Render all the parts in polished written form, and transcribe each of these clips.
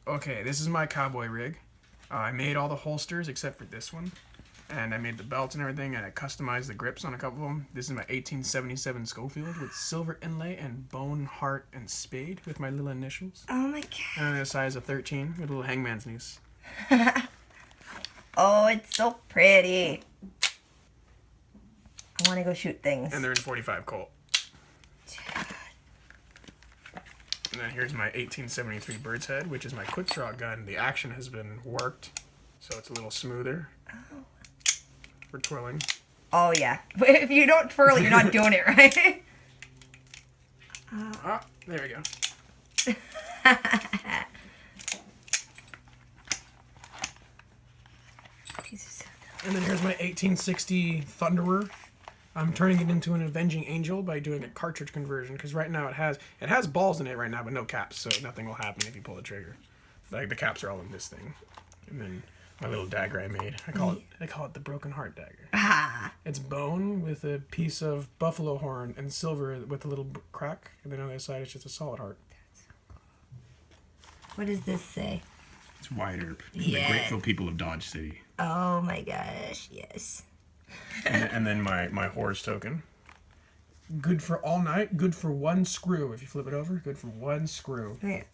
Okay, this is my cowboy rig. I made all the holsters except for this one. And I made the belts and everything, and I customized the grips on a couple of them. This is my 1877 Schofield with silver inlay and bone, heart, and spade with my little initials. Oh my god. And on the size of 13 with a little hangman's noose. Oh, it's so pretty. I want to go shoot things. And they're in 45 Colt. And then here's my 1873 Bird's Head, which is my quick draw gun. The action has been worked, so it's a little smoother. Oh. For twirling. Oh yeah. If you don't twirl it, you're not doing it right. Ah, there we go. And then here's my 1860 Thunderer. I'm turning it into an Avenging Angel by doing a cartridge conversion, because right now it has balls in it right now, but no caps, so nothing will happen if you pull the trigger. Like the caps are all in this thing. And then my little dagger I made. I call it the Broken Heart dagger. Ah. It's bone with a piece of buffalo horn and silver with a little crack, and then on the other side it's just a solid heart. What does this say? It's wider. Yeah. The grateful people of Dodge City. Oh my gosh, yes. And then my horse token. Good for all night, good for one screw. If you flip it over, good for one screw. Okay.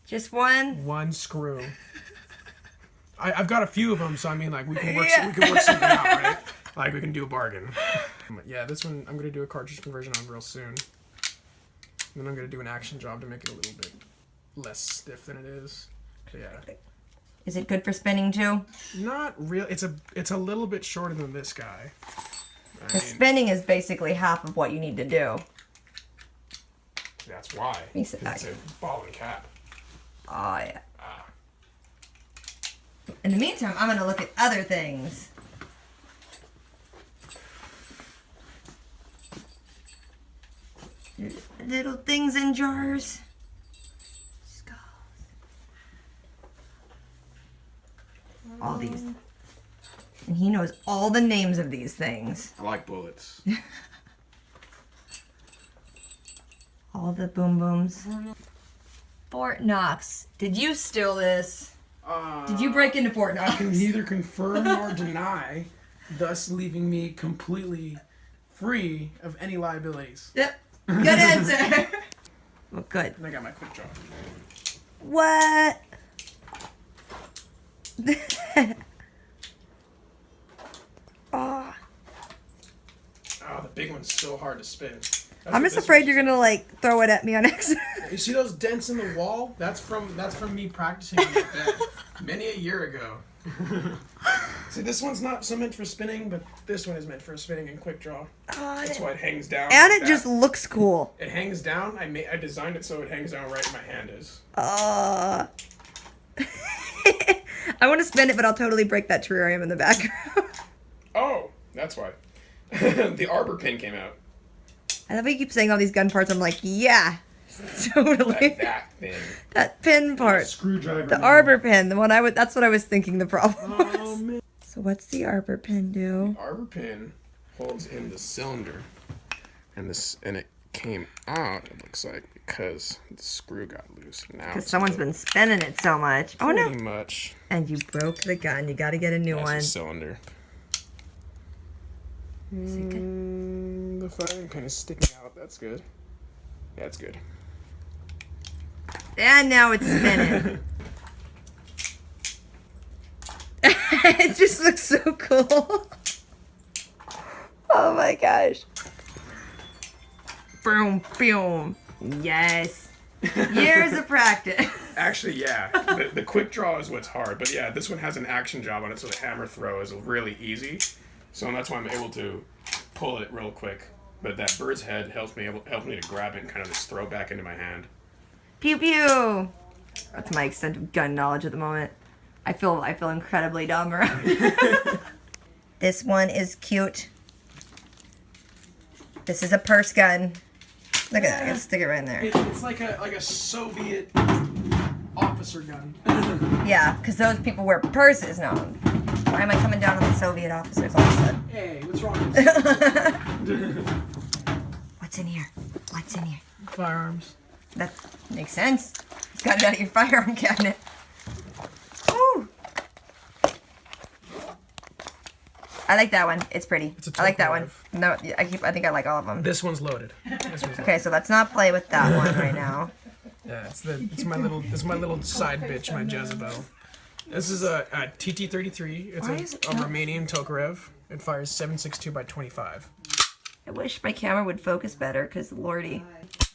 Just one? One screw. I've got a few of them, so I mean, like, we can work something out, right? Like, we can do a bargain. But yeah, this one I'm going to do a cartridge conversion on real soon. And then I'm going to do an action job to make it a little bit less stiff than it is. But yeah. Is it good for spinning too? Not real. It's a little bit shorter than this guy. The spinning is basically half of what you need to do. That's why. It's a ball and cap. Oh, yeah. In the meantime, I'm going to look at other things. Little things in jars. Skulls. All these. And he knows all the names of these things. I like bullets. All the boom booms. Fort Knox. Did you steal this? Did you break into Fort Knox? I can neither confirm nor deny, thus leaving me completely free of any liabilities. Yep. Good answer. Well, good. And I got my quick draw. What? Oh. Oh, the big one's so hard to spin. I'm just afraid you're gonna like throw it at me on accident. You see those dents in the wall? That's from me practicing on the bed many a year ago. See, this one's not so meant for spinning, but this one is meant for spinning and quick draw. That's why it hangs down. And like it just looks cool. It hangs down. I designed it so it hangs down right where my hand is. I want to spin it, but I'll totally break that terrarium in the background. Oh, that's why. The arbor pin came out. I love how you keep saying all these gun parts. I'm like, yeah, totally. That pin. That pin part. Screwdriver. The arbor pin. The one that's what I was thinking the problem was. Oh, man. So what's the arbor pin do? The arbor pin holds in the cylinder, and it came out. It looks like because the screw got loose. Now Because someone's been spinning it so much. Oh no! Pretty much. And you broke the gun. You got to get a new one. The cylinder. The firing pin is sticking out. That's good. Yeah, it's good. And now it's spinning. It just looks so cool. Oh my gosh. Boom, boom. Yes. Years of practice. Actually, yeah. The quick draw is what's hard. But yeah, this one has an action job on it, so the hammer throw is really easy. So that's why I'm able to pull it real quick. But that bird's head helps me to grab it and kind of just throw it back into my hand. Pew pew. That's my extent of gun knowledge at the moment. I feel incredibly dumb around. This one is cute. This is a purse gun. Look at that. I'm gonna stick it right in there. It's like a Soviet officer gun. Yeah, because those people wear purses now. Why am I coming down on the Soviet officers all of a sudden? Hey, what's wrong? What's in here? What's in here? Firearms. That makes sense. Got it out of your firearm cabinet. Ooh. I like that one. It's pretty. I like that one. No, I think I like all of them. This one's loaded. Okay, so let's not play with that one right now. Yeah, it's my little side bitch, my Jezebel. This is a TT-33. It's a Romanian Tokarev. It fires 7.62 by 25. I wish my camera would focus better, because lordy.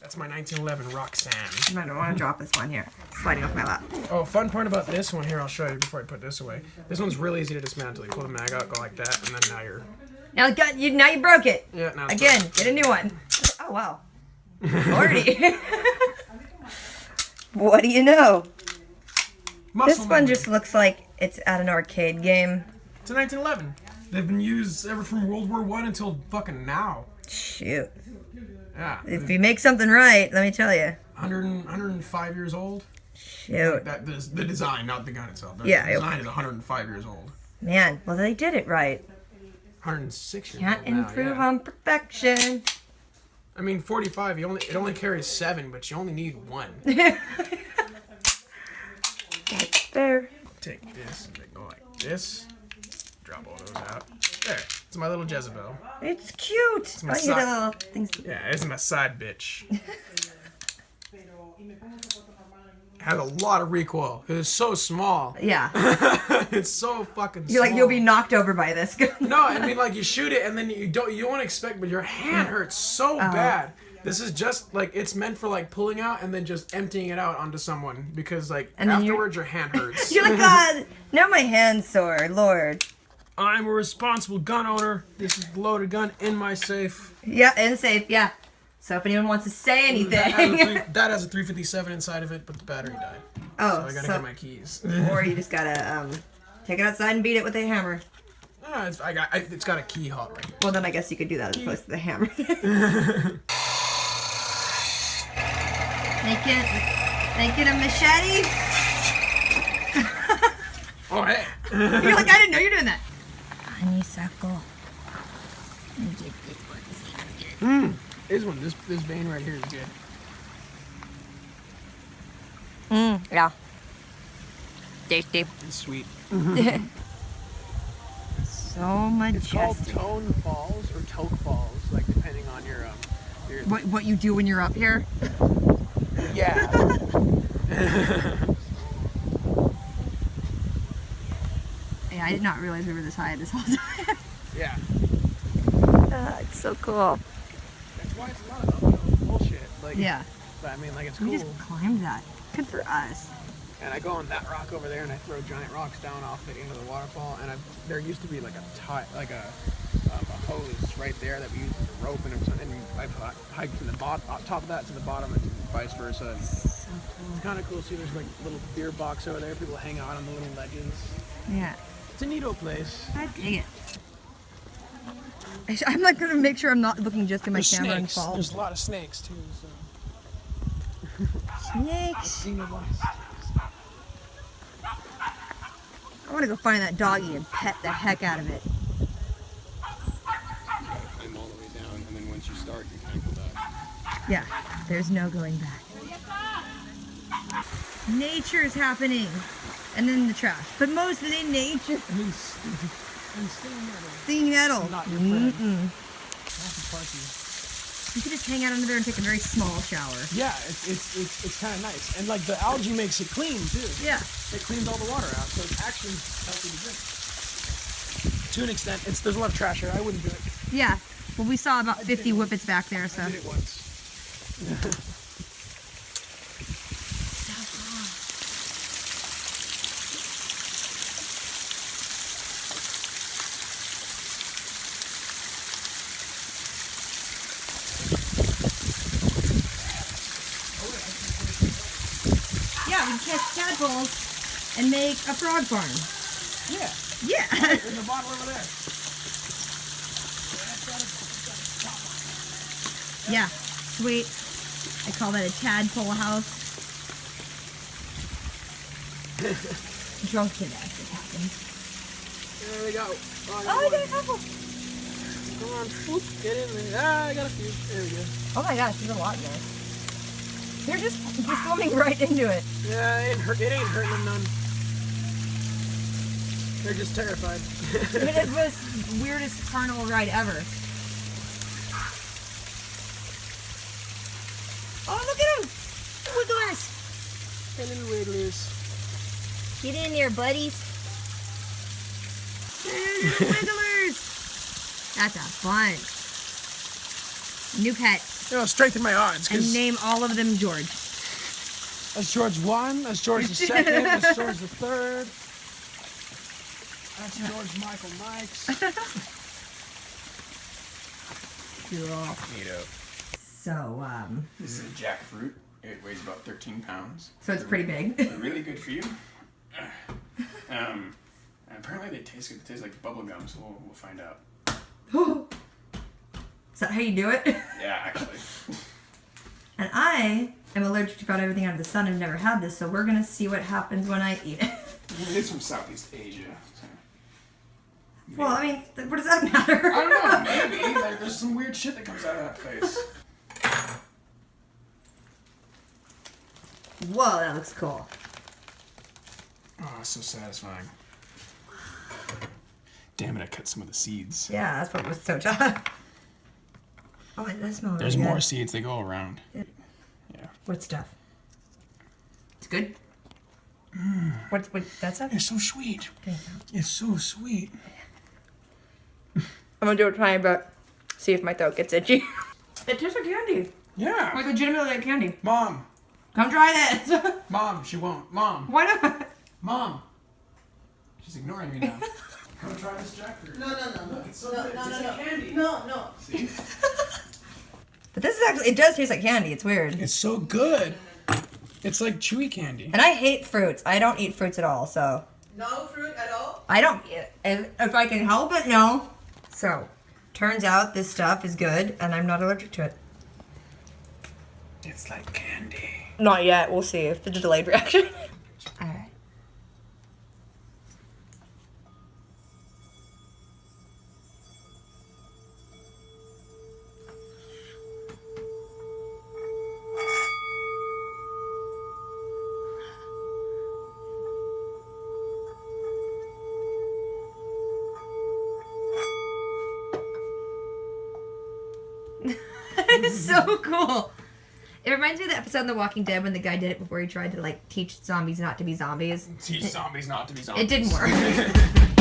That's my 1911 Roxanne. I don't want to drop this one here. It's sliding off my lap. Oh, fun part about this one here, I'll show you before I put this away. This one's really easy to dismantle. You pull the mag out, go like that, and then now you're... Now you broke it. Yeah, now it's again, get a new one. Oh, wow. Lordy. What do you know? This one just looks like it's at an arcade game. It's a 1911. They've been used ever from World War I until fucking now. Shoot. Yeah. If you make something right, let me tell you. 105 years old. Shoot. The design, not the gun itself. The design is 105 years old. Man, well, they did it right. 106 years Can't old now, improve on perfection. I mean, 45, it only carries 7, but you only need 1. That's fair. Take this and go like this. Drop all those out. There. It's my little Jezebel. It's cute. It's my You got little things. Yeah, it's my side bitch. Has a lot of recoil. It is so small. Yeah. It's so fucking You're small. like, you'll be knocked over by this. No, I mean, like, you shoot it and then you won't expect, but your hand hurts so bad. This is just, like, it's meant for, like, pulling out and then just emptying it out onto someone because, like, afterwards your hand hurts. You're like, God, now my hand's sore, Lord. I'm a responsible gun owner. This is the loaded gun in my safe. Yeah, in safe, yeah. So if anyone wants to say anything. That has a 357 inside of it, but the battery died. Oh, so I gotta get my keys. Or you just gotta take it outside and beat it with a hammer. It's got a key hole right here. Well, then I guess you could do that as opposed to the hammer. Make it a machete. Oh, hey. You're like, I didn't know you were doing that. Honeysuckle. This one, this vein right here is good. Yeah. Tasty. It's sweet. So majestic. It's called Tone Falls or Toke Falls, like depending on your What you do when you're up here? Yeah. Yeah, I did not realize we were this high this whole time. Yeah. It's so cool. That's why it's a lot of bullshit. Like, yeah. But I mean, like, it's We cool. just climbed that. Good for us. And I go on that rock over there and I throw giant rocks down off it into the waterfall. And there used to be like a hose right there that we used as a rope, and I've hiked from the top of that to the bottom and vice versa. So cool. It's kind of cool. See, there's like a little beer box over there. People hang out on the little ledges. Yeah. It's a neato place. I dig it. I'm like gonna make sure I'm not looking just at my camera and fall. There's a lot of snakes too. So. Snakes. I want to go find that doggy and pet the heck out of it. Climb all the way down, and then once you start, you can't go back. Yeah, there's no going back. Nature is happening, and then the trash. But mostly nature. And Stinging nettle. not your friend. You could just hang out under there and take a very small shower. Yeah, it's kind of nice, and like the algae makes it clean too. Yeah. It cleans all the water out, so it's actually healthy to drink. To an extent, there's a lot of trash here. I wouldn't do it. Yeah. Well, we saw about 50 whippets back there, so. I did it once. Yeah, we catch tadpoles and make a frog farm. Yeah. Yeah. There's a bottle over there. Yeah. Sweet. I call that a tadpole house. Drunk today, it happens. There we go. Oh, I got a couple. Come on, whoop, get in there. Ah, I got a few. There we go. Oh my gosh, there's a lot in there. They're just swimming right into it. Yeah, it ain't hurting them none. They're just terrified. It is the weirdest carnival ride ever. Oh, look at him! Wigglers! Hey, little wigglers. Get in there, buddies. Little wigglers! That's a fun. New pets. You know, strengthen my odds. And name all of them George. That's George 1, that's George the 2nd, that's George the 3rd. That's George Michael Nikes. You're off. Neato. So, This is a jackfruit. It weighs about 13 pounds. so it's pretty big. They're really good for you. And apparently they taste good. They taste like bubble gum, so we'll find out. Is that how you do it? Yeah, actually. And I am allergic to about everything under the sun. I've never had this, so we're gonna see what happens when I eat it. It is from Southeast Asia. So. Well, I mean, what does that matter? I don't know, maybe. Like, there's some weird shit that comes out of that place. Whoa, that looks cool. Oh, so satisfying. Damn it, I cut some of the seeds. Yeah, that's what was so tough. Oh, it does smell really There's good. more seeds, they go around. Yeah. What stuff? It's good? What, that stuff? It's so sweet. It's so sweet. I'm gonna do it trying, but see if my throat gets itchy. It tastes like candy. Yeah. Like legitimately like candy. Mom. Come try this. Mom, she won't. Mom. Why not? Mom. She's ignoring me now. Come try this jackfruit. No. It's so good. It's like candy. No. See? But this is actually, it does taste like candy. It's weird. It's so good. It's like chewy candy. And I hate fruits. I don't eat fruits at all, so. No fruit at all? I don't, if I can help it, no. So, turns out this stuff is good, and I'm not allergic to it. It's like candy. Not yet. We'll see if it's a delayed reaction. All right. It's so cool. It reminds me of the episode in The Walking Dead when the guy did it before he tried to like teach zombies not to be zombies. Teach zombies not to be zombies. It didn't work.